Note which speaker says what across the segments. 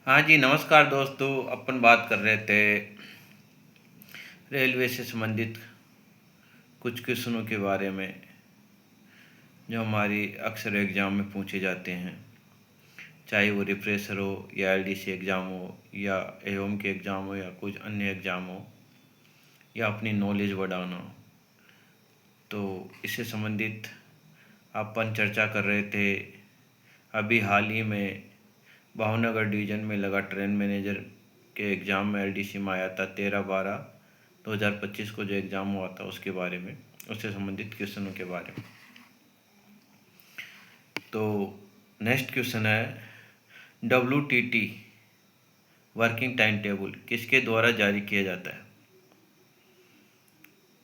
Speaker 1: हाँ जी, नमस्कार दोस्तों। अपन बात कर रहे थे रेलवे से संबंधित कुछ क्वेश्चनों के बारे में जो हमारी अक्सर एग्ज़ाम में पूछे जाते हैं, चाहे वो रिफ्रेशर हो या एलडीसी एग्ज़ाम हो या एओम के एग्ज़ाम हो या कुछ अन्य एग्ज़ाम हो या अपनी नॉलेज बढ़ाना हो। तो इससे संबंधित अपन चर्चा कर रहे थे। अभी हाल ही में भावनगर डिवीज़न में लगा ट्रेन मैनेजर के एग्ज़ाम में एलडीसी में आया था 13/12/2025 को जो एग्ज़ाम हुआ था उसके बारे में, उससे संबंधित क्वेश्चनों के बारे में। तो नेक्स्ट क्वेश्चन है, WTT वर्किंग टाइम टेबल किसके द्वारा जारी किया जाता है?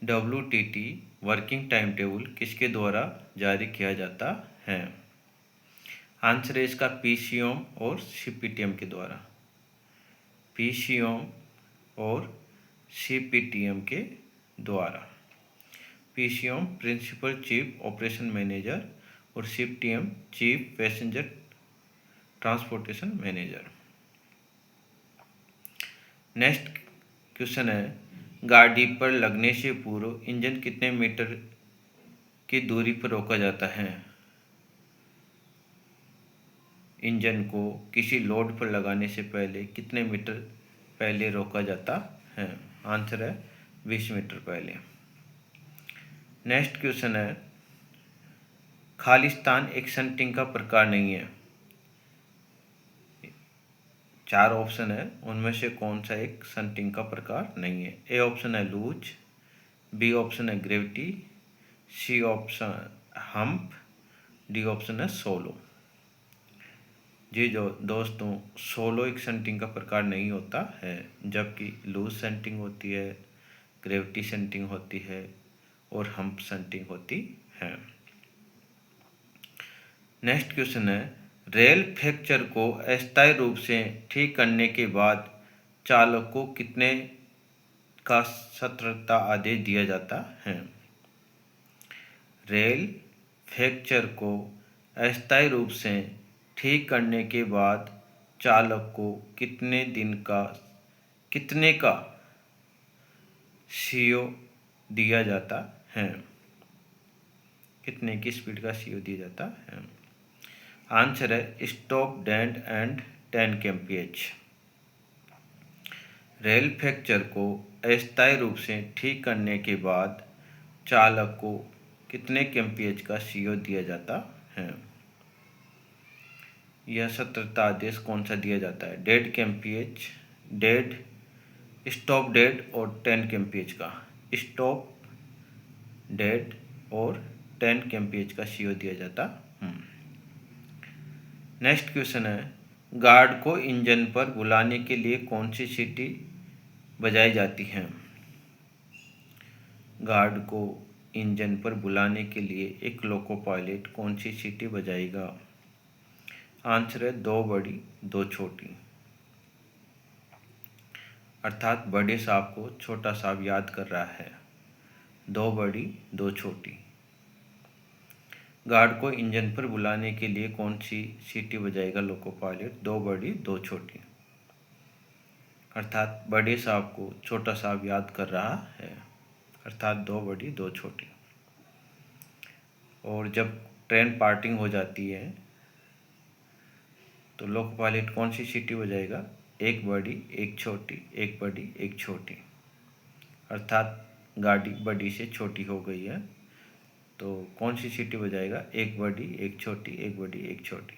Speaker 1: WTT वर्किंग टाइम टेबल किसके द्वारा जारी किया जाता है? आंसर है इसका PCOM और CPTM के द्वारा। PCOM और CPTM के द्वारा। PCOM principal chief operation manager और CPTM chief passenger transportation manager. Next question है, गाड़ी पर लगने से पूर्व इंजन कितने मीटर की दूरी पर रोका जाता है? इंजन को किसी लोड पर लगाने से पहले कितने मीटर पहले रोका जाता है? आंसर है 20 मीटर पहले। नेक्स्ट क्वेश्चन है, खालिस्तान एक शंटिंग का प्रकार नहीं है। 4 ऑप्शन है, उनमें से कौन सा एक शंटिंग का प्रकार नहीं है? ए ऑप्शन है लूज, बी ऑप्शन है gravity, C option hump, D option है सोलो। जी जो दोस्तों, सोलो एक शंटिंग का प्रकार नहीं होता है, जबकि लूज शंटिंग होती है, ग्रेविटी शंटिंग होती है और हम्प शंटिंग होती है। नेक्स्ट क्वेश्चन है, रेल फ्रैक्चर को अस्थायी रूप से ठीक करने के बाद चालक को कितने का सतर्कता आदेश दिया जाता है? रेल फ्रैक्चर को अस्थायी रूप से ठीक करने के बाद चालक को कितने का CO दिया जाता है? कितने की स्पीड का CO दिया जाता है? आंसर है stop dead and 10 kmph। Rail fracture को अस्थायी रूप से ठीक करने के बाद चालक को कितने kmph का CO दिया जाता है? यह सतर्कता आदेश कौन सा दिया जाता है? Dead kmph, dead, stop dead और 10 kmph का। स्टॉप डेड और 10 kmph का CO दिया जाता। नेक्स्ट क्वेश्चन है, गार्ड को इंजन पर बुलाने के लिए कौन सी सीटी बजाई जाती है? गार्ड को इंजन पर बुलाने के लिए एक लोको पायलट कौन सी सीटी बजाएगा? आंसर है 2 बड़ी 2 छोटी। अर्थात बड़े सांप को छोटा सांप याद कर रहा है। 2 बड़ी 2 छोटी। गार्ड को इंजन पर बुलाने के लिए कौन सी सीटी बजाएगा लोको पायलट? 2 बड़ी 2 छोटी। अर्थात बड़े सांप को छोटा सांप याद कर रहा है, अर्थात 2 बड़ी 2 छोटी। और जब ट्रेन पार्टिंग हो जाती है तो लोको पायलट कौन सी सीटी बजाएगा? 1 बड़ी 1 छोटी, 1 बड़ी 1 छोटी। अर्थात गाड़ी बड़ी से छोटी हो गई है, तो कौन सी सीटी बजाएगा? 1 बड़ी 1 छोटी, 1 बड़ी 1 छोटी,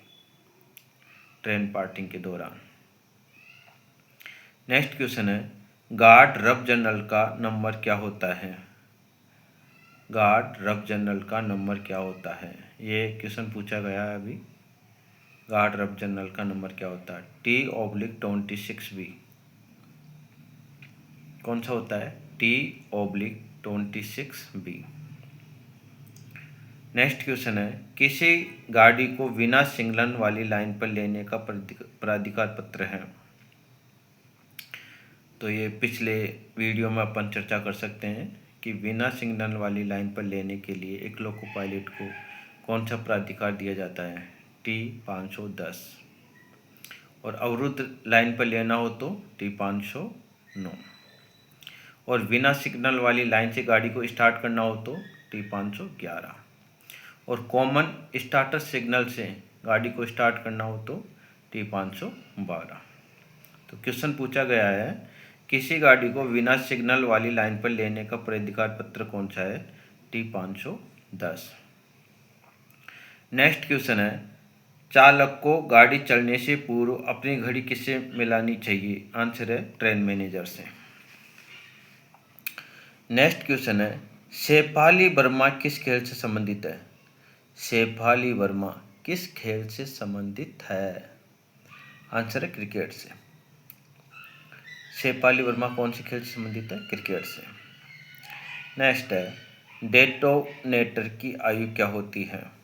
Speaker 1: ट्रेन पार्टिंग के दौरान। नेक्स्ट क्वेश्चन है, गार्ड रब जनरल का नंबर क्या होता है? गार्ड रब जनरल का नंबर क्या होता है? ये क्वेश्चन पूछा गया है अभी। गार्ड रब जनरल का नंबर क्या होता है? T/26B। कौन सा होता है? T/26B। नेक्स्ट क्वेश्चन है, किसी गाड़ी को बिना सिग्नल वाली लाइन पर लेने का प्राधिकार पत्र है? तो ये पिछले वीडियो में अपन चर्चा कर सकते हैं कि बिना सिग्नल वाली लाइन पर लेने के लिए एक लोको पायलट को कौन सा प्राधिकार दिया जाता है? T/510। और अवरुद्ध लाइन पर लेना हो तो T509, और बिना सिग्नल वाली लाइन से गाड़ी को स्टार्ट करना हो तो T511, और कॉमन स्टार्टर सिग्नल से गाड़ी को स्टार्ट करना हो तो T512। तो क्वेश्चन पूछा गया है, किसी गाड़ी को बिना सिग्नल वाली लाइन पर लेने का प्राधिकार पत्र कौन सा है? T510। नेक्स्ट क्वेश्चन है, चालक को गाड़ी चलने से पूर्व अपनी घड़ी किससे मिलानी चाहिए? आंसर है ट्रेन मैनेजर से। नेक्स्ट क्वेश्चन है, शेफाली वर्मा किस खेल से संबंधित है? शेफाली वर्मा किस खेल से संबंधित है? आंसर है क्रिकेट से। शेफाली वर्मा कौन से खेल से संबंधित है? क्रिकेट से। नेक्स्ट है, डेटोनेटर की आयु क्या होती है?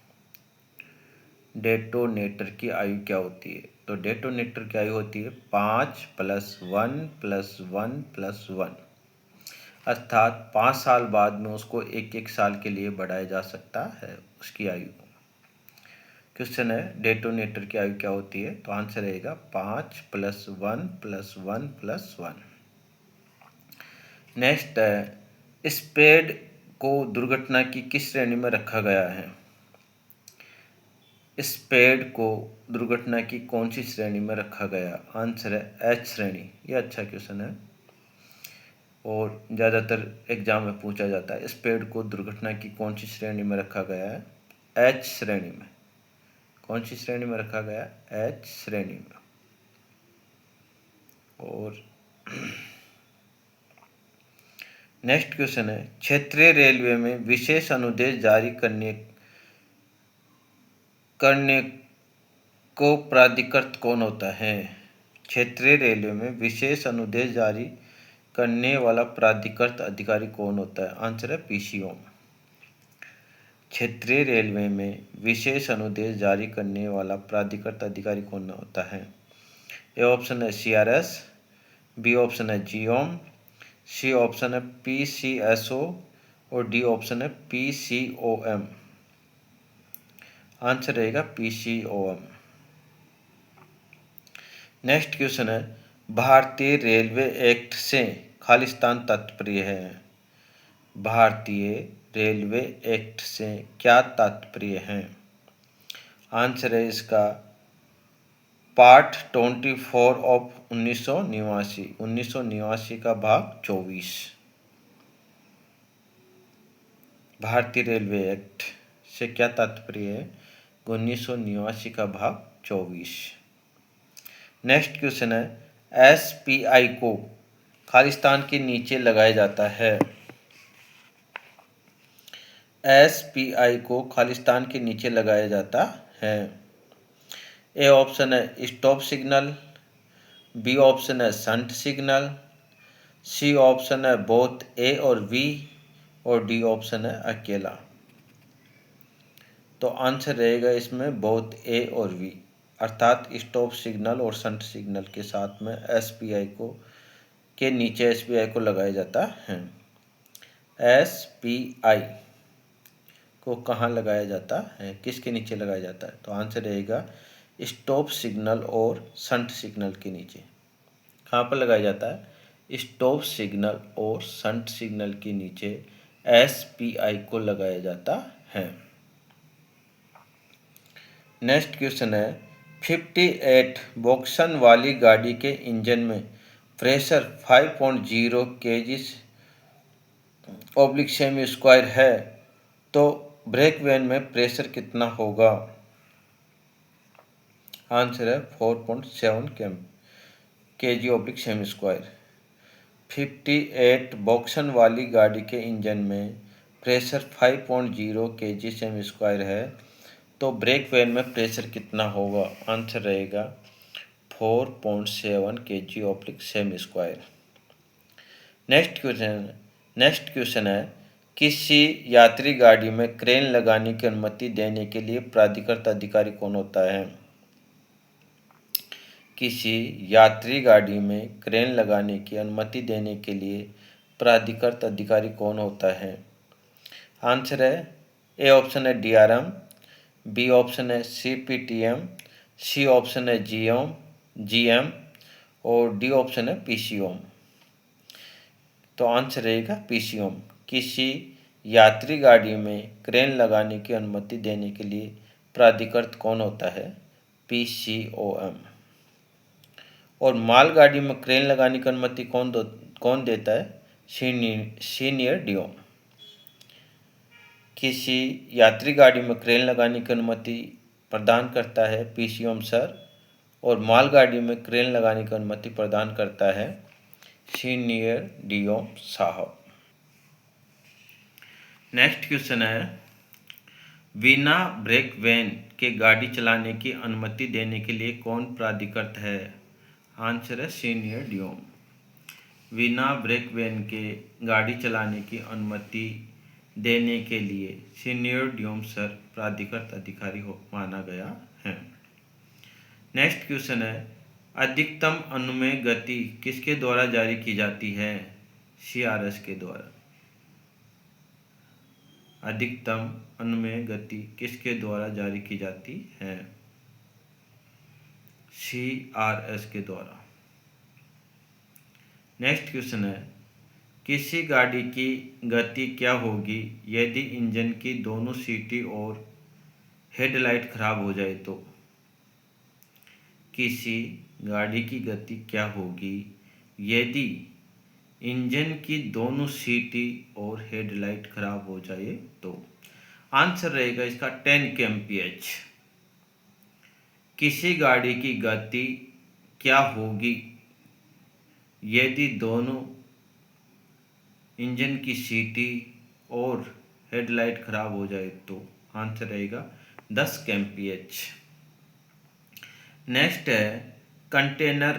Speaker 1: डेटोनेटर की आयु क्या होती है? तो डेटोनेटर की आयु होती है 5 + 1 + 1 + 1, अर्थात 5 साल बाद में उसको एक साल के लिए बढ़ाया जा सकता है उसकी आयु। क्वेश्चन है, डेटोनेटर की आयु क्या होती है? तो आंसर रहेगा 5 + 1 + 1 + 1। नेक्स्ट है, स्पेड को दुर्घटना की किस श्रेणी में रखा गया है? स्पेड को दुर्घटना की कौन सी श्रेणी में रखा गया? आंसर है एच श्रेणी। यह अच्छा क्वेश्चन है और ज़्यादातर एग्जाम में पूछा जाता है। स्पेड को दुर्घटना की कौन सी श्रेणी में रखा गया है? एच श्रेणी में। कौन सी श्रेणी में रखा गया? एच श्रेणी में। और नेक्स्ट क्वेश्चन है, क्षेत्रीय रेलवे में विशेष अनुदेश जारी करने को प्राधिकृत कौन होता है? क्षेत्रीय रेलवे में विशेष अनुदेश जारी करने वाला प्राधिकृत अधिकारी कौन होता है? आंसर है पीसीओ। क्षेत्रीय रेलवे में विशेष अनुदेश जारी करने वाला प्राधिकृत अधिकारी कौन होता है? ए ऑप्शन है सीआरएस, बी ऑप्शन है जीओम, सी ऑप्शन है पीसीएसओ और डी ऑप्शन है पीसीओएम। आंसर रहेगा पीसीओएम। नेक्स्ट क्वेश्चन है, भारतीय रेलवे एक्ट से खालिस्तान तात्पर्य है? भारतीय रेलवे एक्ट से क्या तात्पर्य है? आंसर है इसका पार्ट 24 ऑफ 1989 का भाग 24। भारतीय रेलवे एक्ट से क्या तात्पर्य है? 1989 का भाग 24। नेक्स्ट क्वेश्चन है, एसपीआई को खालिस्तान के नीचे लगाया जाता है? एसपीआई को खालिस्तान के नीचे लगाया जाता है। ए ऑप्शन है स्टॉप सिग्नल, बी ऑप्शन है शंट सिग्नल, सी ऑप्शन है बोथ ए और बी और डी ऑप्शन है अकेला। तो आंसर रहेगा इसमें बोथ ए और बी, अर्थात स्टॉप सिग्नल और शंट सिग्नल के साथ में एसपीआई को के नीचे एसपीआई को लगाया जाता है। एसपीआई को कहाँ लगाया जाता है? किसके नीचे लगाया जाता है? तो आंसर रहेगा स्टॉप सिग्नल और शंट सिग्नल के नीचे। कहाँ पर लगाया जाता है? स्टॉप सिग्नल और शंट सिग्नल के नीचे एसपीआई को लगाया जाता है। नेक्स्ट क्वेश्चन है, 58 वोक्सन वाली गाड़ी के इंजन में प्रेशर 5.0 kg सेमी स्क्वायर है, तो ब्रेक वैन में प्रेशर कितना होगा? आंसर है 4.7 kg सेमी स्क्वायर। 58 वोक्सन वाली गाड़ी के इंजन में प्रेशर 5.0 kg सेमी स्क्वायर है, तो ब्रेक वैन में प्रेशर कितना होगा? आंसर रहेगा 4.7 kg semi square. Next question है, किसी यात्री गाड़ी में क्रेन लगाने की अनुमति देने के लिए प्राधिकृत अधिकारी कौन होता है? किसी यात्री गाड़ी में क्रेन लगाने की अनुमति देने के लिए प्राधिकृत अधिकारी कौन होता है? आंसर है ए ऑप्शन है डीआरएम, बी ऑप्शन है सीपीटीएम, सी ऑप्शन है जीओम GM और डी ऑप्शन है PCOM। तो आंसर रहेगा PCOM। किसी यात्री गाड़ी में क्रेन लगाने की अनुमति देने के लिए प्राधिकृत कौन होता है? PCOM। और मालगाड़ी में क्रेन लगाने की अनुमति कौन देता है? Senior DO. किसी यात्री गाड़ी में क्रेन लगाने की अनुमति प्रदान करता है PCOM सर, और मालगाड़ी में क्रेन लगाने की अनुमति प्रदान करता है सीनियर डीओ साहब। नेक्स्ट क्वेश्चन है, बिना ब्रेक वैन के गाड़ी चलाने की अनुमति देने के लिए कौन प्राधिकृत है? आंसर है सीनियर डीओ। बिना ब्रेक वैन के गाड़ी चलाने की अनुमति देने के लिए सीनियर डीओ सर प्राधिकृत अधिकारी हो माना गया है। नेक्स्ट क्वेश्चन है, अधिकतम अनुमेय गति किसके द्वारा जारी की जाती है? CRS के द्वारा। अधिकतम अनुमेय गति किसके द्वारा जारी की जाती है? CRS के द्वारा। नेक्स्ट क्वेश्चन है, किसी गाड़ी की गति क्या होगी यदि इंजन की दोनों सीटी और हेडलाइट खराब हो जाए तो? किसी गाड़ी की गति क्या होगी यदि इंजन की दोनों सीटी और हेडलाइट खराब हो जाए तो? आंसर रहेगा इसका 10 kmph। किसी गाड़ी की गति क्या होगी यदि दोनों इंजन की सीटी और हेडलाइट खराब हो जाए तो? आंसर रहेगा 10 kmph। नेक्स्ट है, कंटेनर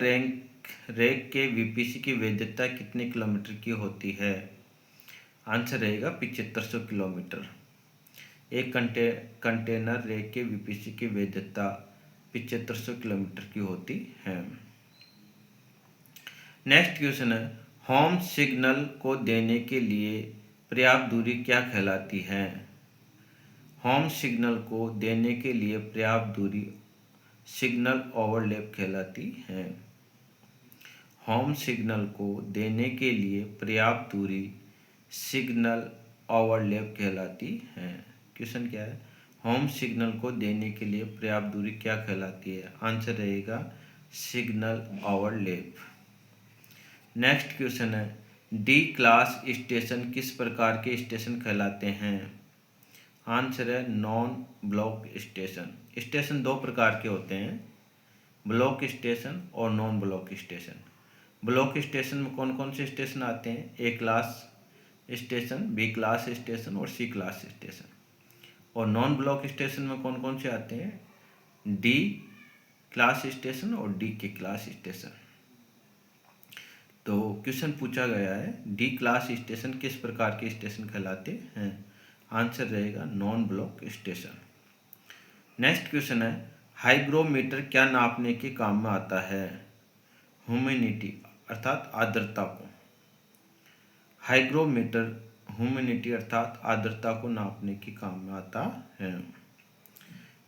Speaker 1: रेक के VPC की वैधता कितने किलोमीटर की होती है? आंसर रहेगा 7500 किलोमीटर। एक कंटेनर रेक के VPC की वैधता 7500 किलोमीटर की होती है। नेक्स्ट क्वेश्चन है, होम सिग्नल को देने के लिए पर्याप्त दूरी क्या कहलाती है? होम सिग्नल को देने के लिए पर्याप्त दूरी सिग्नल ओवरलैप कहलाती है। होम सिग्नल को देने के लिए पर्याप्त दूरी सिग्नल ओवरलैप कहलाती है। क्वेश्चन क्या है? होम सिग्नल को देने के लिए पर्याप्त दूरी क्या कहलाती है? आंसर रहेगा सिग्नल ओवरलैप। नेक्स्ट क्वेश्चन है, डी क्लास स्टेशन किस प्रकार के स्टेशन कहलाते हैं? आंसर है नॉन ब्लॉक स्टेशन। स्टेशन दो प्रकार के होते हैं, ब्लॉक स्टेशन और non block station. Block station में कौन कौन से स्टेशन आते हैं? A class station, B class station और C क्लास स्टेशन। और नॉन ब्लॉक स्टेशन में कौन कौन से आते हैं? D क्लास स्टेशन और D के क्लास स्टेशन। तो क्वेश्चन पूछा गया है, डी क्लास स्टेशन किस प्रकार के स्टेशन कहलाते हैं? आंसर रहेगा non block station. Next question है, हाइग्रोमीटर क्या नापने के काम में आता है? ह्यूमिडिटी अर्थात आर्द्रता को। हाइग्रोमीटर ह्यूमिडिटी अर्थात आर्द्रता को नापने के काम में आता है।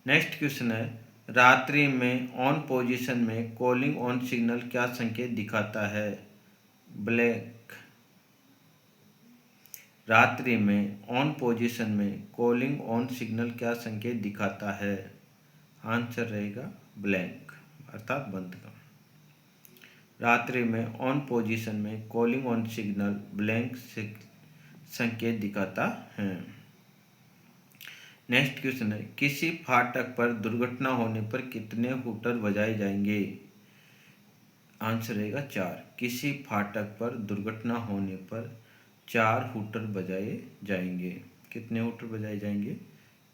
Speaker 1: नेक्स्ट क्वेश्चन है, रात्रि में ऑन पोजीशन में कॉलिंग ऑन सिग्नल क्या संकेत दिखाता है? ब्लैंक। रात्रि में ऑन पोजीशन में कॉलिंग ऑन सिग्नल क्या संकेत दिखाता है? आंसर रहेगा ब्लैंक अर्थात बंद का। रात्रि में ऑन पोजीशन में कॉलिंग ऑन सिग्नल ब्लैंक संकेत दिखाता है। नेक्स्ट क्वेश्चन है, किसी फाटक पर दुर्घटना होने पर कितने हूटर बजाए जाएंगे? आंसर रहेगा 4। किसी फाटक पर दुर्घटना होने पर 4 हूटर बजाए जाएंगे। कितने हूटर बजाए जाएंगे?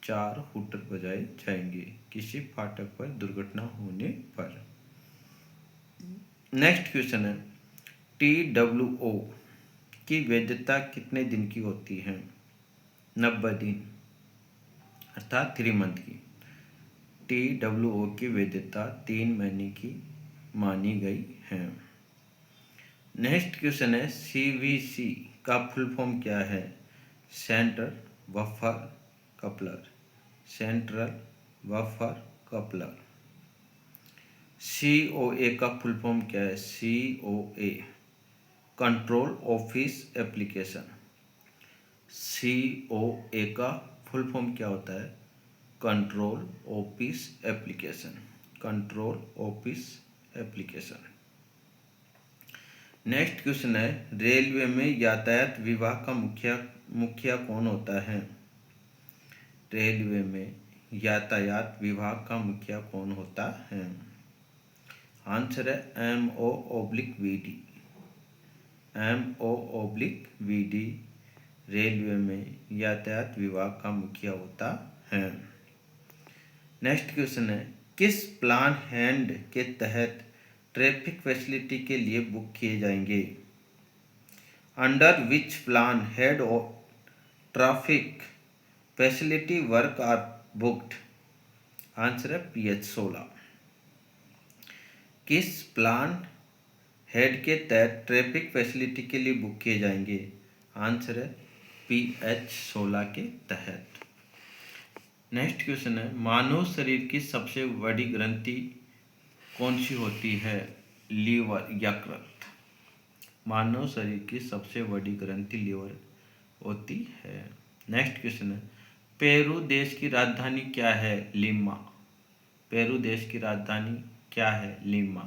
Speaker 1: 4 हूटर बजाए जाएंगे किसी फाटक पर दुर्घटना होने पर। नेक्स्ट क्वेश्चन है, TWO की वैधता कितने दिन की होती है? 90 दिन अर्थात 3 मंथ की। TWO की वैधता 3 महीने की मानी गई है। नेक्स्ट क्वेश्चन है, CVC का फुल फॉर्म क्या है? Central buffer coupler. Central buffer coupler. COA का फुल फॉर्म क्या है? COA control office application. COA का फुल फॉर्म क्या होता है? Control office application. Control office application. Next question है, रेलवे में यातायात विभाग का मुखिया कौन होता है? रेलवे में यातायात विभाग का मुखिया कौन होता है? आंसर है MO/VD। MO/VD रेलवे में यातायात विभाग का मुखिया होता है। नेक्स्ट क्वेश्चन है, किस प्लान हैंड के तहत ट्रैफिक फैसिलिटी के लिए बुक किए जाएंगे? Under which plan head of traffic facility work are booked? Answer है PH16। किस प्लान हेड के तहत ट्रैफिक फैसिलिटी के लिए बुक किए जाएंगे? आंसर है PH16 के तहत। नेक्स्ट क्वेश्चन है, मानव शरीर की सबसे बड़ी ग्रंथि कौन सी होती है? लीवर, यकृत। मानव शरीर की सबसे बड़ी ग्रंथि लीवर होती है। नेक्स्ट क्वेश्चन है, पेरू देश की राजधानी क्या है? लिमा। पेरू देश की राजधानी क्या है? लिमा।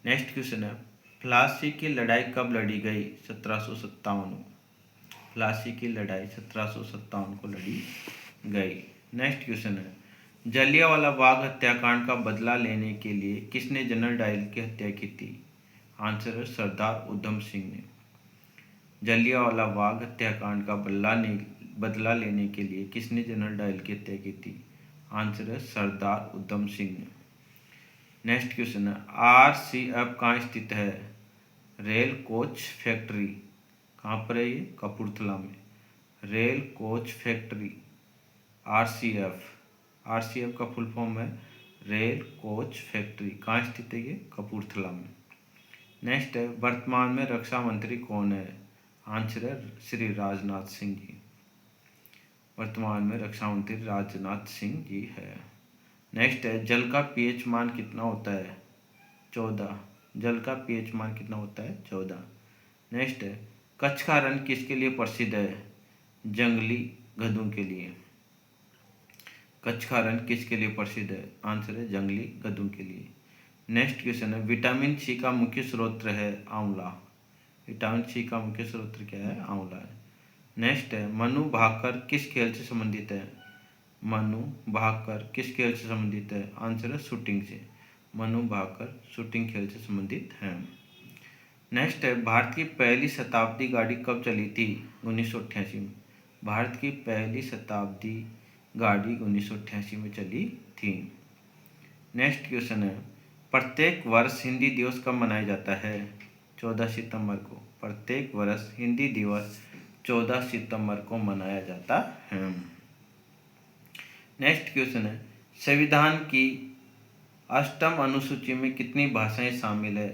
Speaker 1: नेक्स्ट क्वेश्चन है, प्लासी की लड़ाई कब लड़ी गई? 1757। प्लासी की लड़ाई 1757 को लड़ी गई। नेक्स्ट क्वेश्चन है, जलियांवाला बाग हत्याकांड का बदला लेने के लिए किसने जनरल डायर की हत्या की थी? आंसर है सरदार उधम सिंह ने। जलियांवाला बाग हत्याकांड का बदला लेने के लिए किसने जनरल डायर की हत्या की थी? आंसर है सरदार उधम सिंह ने। नेक्स्ट क्वेश्चन है, RCF कहाँ स्थित है? Rail coach factory. कहाँ पर है ये? कपूरथला में। रेल कोच फैक्ट्री RCF का फुल फॉर्म है रेल कोच फैक्ट्री। कहाँ स्थित है ये? कपूरथला में। नेक्स्ट है, वर्तमान में रक्षा मंत्री कौन है? आंसर है श्री राजनाथ सिंह जी। वर्तमान में रक्षा मंत्री राजनाथ सिंह जी है। नेक्स्ट है, जल का pH मान कितना होता है? 14। जल का pH मान कितना होता है? 14। नेक्स्ट है, कच्छ का रण किसके लिए प्रसिद्ध है? जंगली गधों के लिए। कच्छ का रण किसके लिए प्रसिद्ध है? आंसर है जंगली गधों के लिए। नेक्स्ट क्वेश्चन है, विटामिन C का मुख्य स्रोत है आंवला। विटामिन C का मुख्य स्रोत क्या है? आंवला है। नेक्स्ट है, मनु भाकर किस खेल से संबंधित है? मनु भाकर किस खेल से संबंधित है? आंसर है शूटिंग से। मनु भाकर शूटिंग खेल से संबंधित है। नेक्स्ट है, भारत की पहली शताब्दी गाड़ी कब चली थी? 1988 में। भारत की पहली शताब्दी गाड़ी 1988 में चली थी। नेक्स्ट क्वेश्चन है, प्रत्येक वर्ष हिंदी दिवस कब मनाया जाता है? 14 सितंबर को। प्रत्येक वर्ष हिंदी दिवस 14 सितंबर को मनाया जाता है। नेक्स्ट क्वेश्चन है, संविधान की 8वीं अनुसूची में कितनी भाषाएं शामिल है?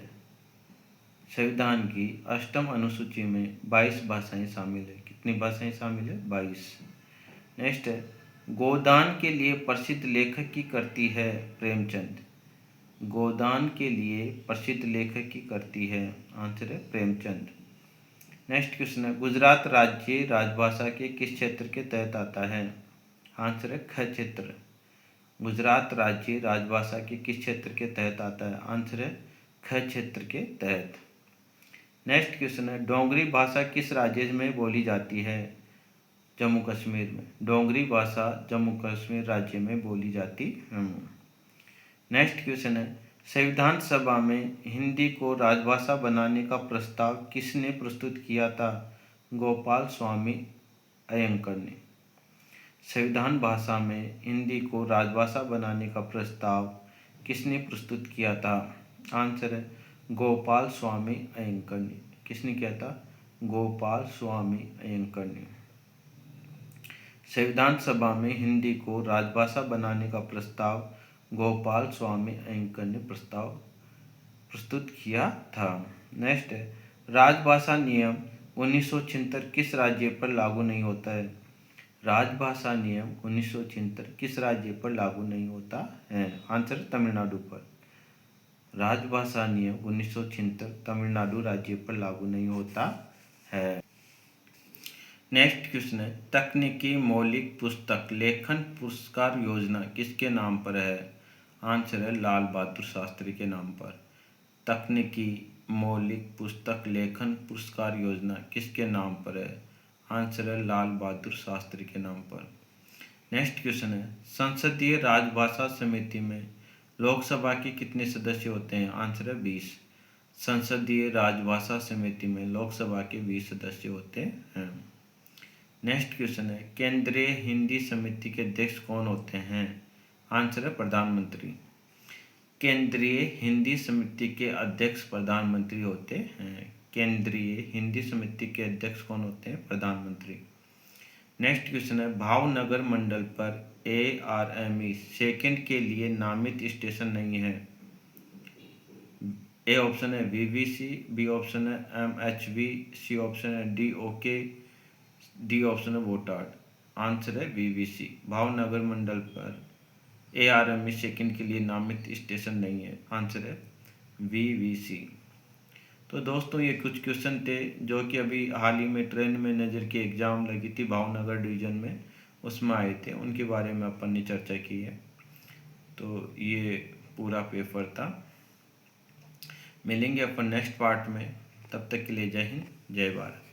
Speaker 1: संविधान की 8वीं अनुसूची में 22 भाषाएं शामिल है। कितनी भाषाएं शामिल है? 22। नेक्स्ट है, गोदान के लिए प्रसिद्ध लेखक की कृति है? प्रेमचंद। गोदान के लिए प्रसिद्ध लेखक की कृति है? आंसर है प्रेमचंद। नेक्स्ट क्वेश्चन है, गुजरात राज्य राजभाषा के किस क्षेत्र के तहत आता है? आंसर है ख क्षेत्र। गुजरात राज्य राजभाषा के किस क्षेत्र के तहत आता है? आंसर है ख क्षेत्र के तहत। नेक्स्ट क्वेश्चन है, डोगरी भाषा किस राज्य में बोली जाती है? जम्मू कश्मीर में। डोगरी भाषा जम्मू कश्मीर राज्य में बोली जाती है। नेक्स्ट क्वेश्चन है, संविधान सभा में हिंदी को राजभाषा बनाने का प्रस्ताव किसने प्रस्तुत किया था? गोपाल स्वामी अयंकर ने। संविधान भाषा में हिंदी को राजभाषा बनाने का प्रस्ताव किसने प्रस्तुत किया था? आंसर है गोपाल स्वामी अयंकर ने। किसने किया था? गोपाल स्वामी अयंकर ने। संविधान सभा में हिंदी को राजभाषा बनाने का प्रस्ताव गोपाल स्वामी अयंकर ने प्रस्तुत किया था। नेक्स्ट है, राजभाषा नियम 1976 किस राज्य पर लागू नहीं होता है? राजभाषा नियम 1976 किस राज्य पर लागू नहीं होता है? आंसर तमिलनाडु पर। राजभाषा नियम 1976 तमिलनाडु राज्य पर लागू नहीं होता है। नेक्स्ट क्वेश्चन है, तकनीकी मौलिक पुस्तक लेखन पुरस्कार योजना किसके नाम पर है? आंसर है लाल बहादुर शास्त्री के नाम पर। तकनीकी मौलिक पुस्तक लेखन पुरस्कार योजना किसके नाम पर है? आंसर है लाल बहादुर शास्त्री के नाम पर। नेक्स्ट क्वेश्चन है, संसदीय राजभाषा समिति में लोकसभा के कितने सदस्य होते हैं? आंसर है 20। संसदीय राजभाषा समिति में लोकसभा के 20 सदस्य होते हैं। नेक्स्ट क्वेश्चन है, केंद्रीय हिंदी समिति के अध्यक्ष कौन होते हैं? आंसर है प्रधानमंत्री। केंद्रीय हिंदी समिति के अध्यक्ष प्रधानमंत्री होते हैं। केंद्रीय हिंदी समिति के अध्यक्ष कौन होते हैं? प्रधानमंत्री। नेक्स्ट क्वेश्चन है, भावनगर मंडल पर ARME सेकंड के लिए नामित स्टेशन नहीं है। ए ऑप्शन है VVC, बी ऑप्शन है MHV, सी ऑप्शन है DOK, डी ऑप्शन है वोटाड। आंसर है VVC। भावनगर मंडल पर ARME सेकंड के लिए नामित स्टेशन नहीं है। आंसर है VVC। तो दोस्तों ये कुछ क्वेश्चन थे जो कि अभी हाल ही में ट्रेंड में नज़र की एग्ज़ाम लगी थी भावनगर डिवीज़न में, उसमें आए थे, उनके बारे में अपन ने चर्चा की है। तो ये पूरा पेपर था। मिलेंगे अपन नेक्स्ट पार्ट में, तब तक के लिए जय हिंद जय भारत।